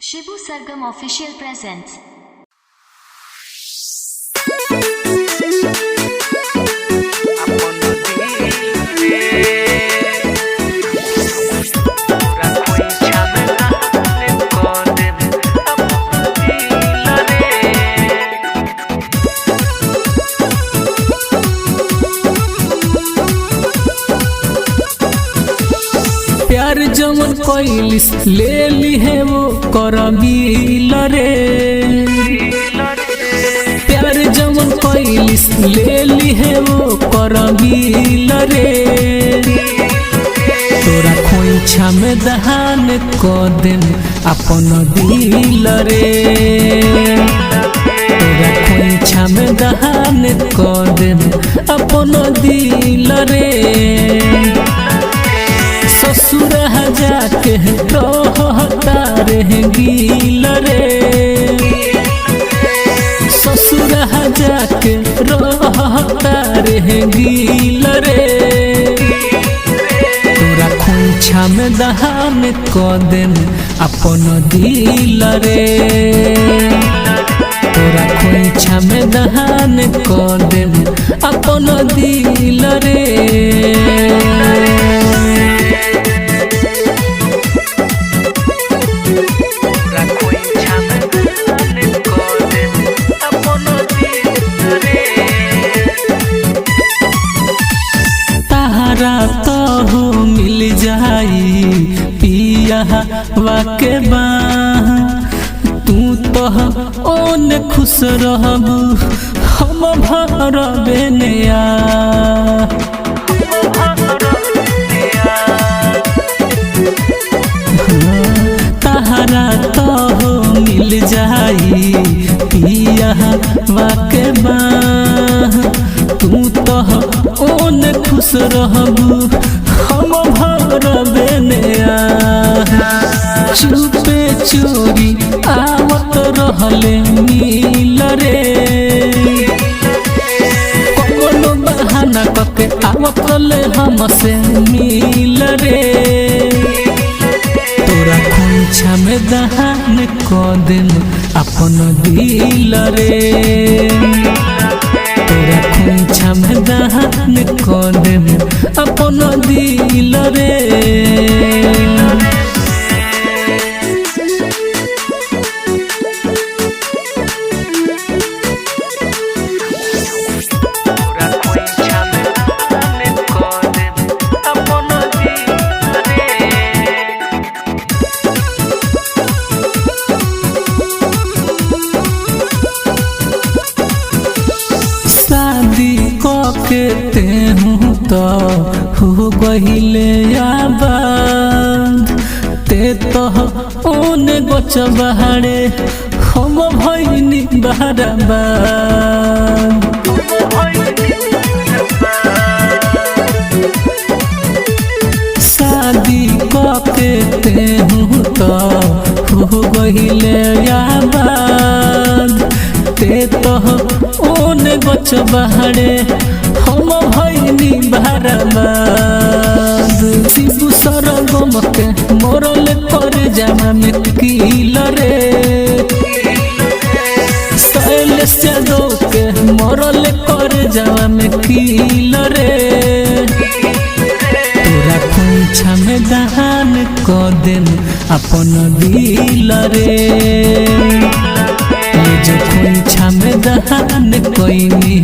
शिबू सरगम official presents. प्यार जमन कोइलिस ले ली है वो करबील रे। प्यार जमन कोइलिस ले ली है वो करबील रे। तोरा खोइछा में दहान को दिन अपन दिल रे। तोरा खोइछा में दहान को दिन अपन दिल रे। ससुर जाके रहता रहेंगील रे। ससुर जाके रहता रहेंगील रे। तोरा खोइछा में दहान को दिन अपन दिल रे। तोरा खोइछा में दहान को दिन अपन दिल रे। तो हो मिल जाई पिया वाके बा। तू तो ओन खुश रहबू हम भरबे नया। तहरा तो हो मिल जाई पिया वाके बा। तू तो ओन खुश रहबू हम भरबे नया। चुपे चोरी आवत रहले मिल रे। कोनो बहाना कके आवत रहले हमसे मिल रे। तोरा खोइछा में दहान को दिन अपन दिल रे। तोरा खोइछा में दहान को दिन अपन दिल रे। कहते हूँ तो हो गहिले आबाद। ते तो ओने गच बहारे हम भइनी बहराबाद। शादी कहते हूँ तो हो गहिले आबाद। ते तो ओने गच बहारे हम भइनी बहराबाद। शिबू सरगम के मोरल कर जाना में कील रे। शैलेश यादव के मोरल कर जाना में कील रे। तोरा खोइछा में दहान को दिन अपन दिल रे। जो खोइछा में दहान कोइनी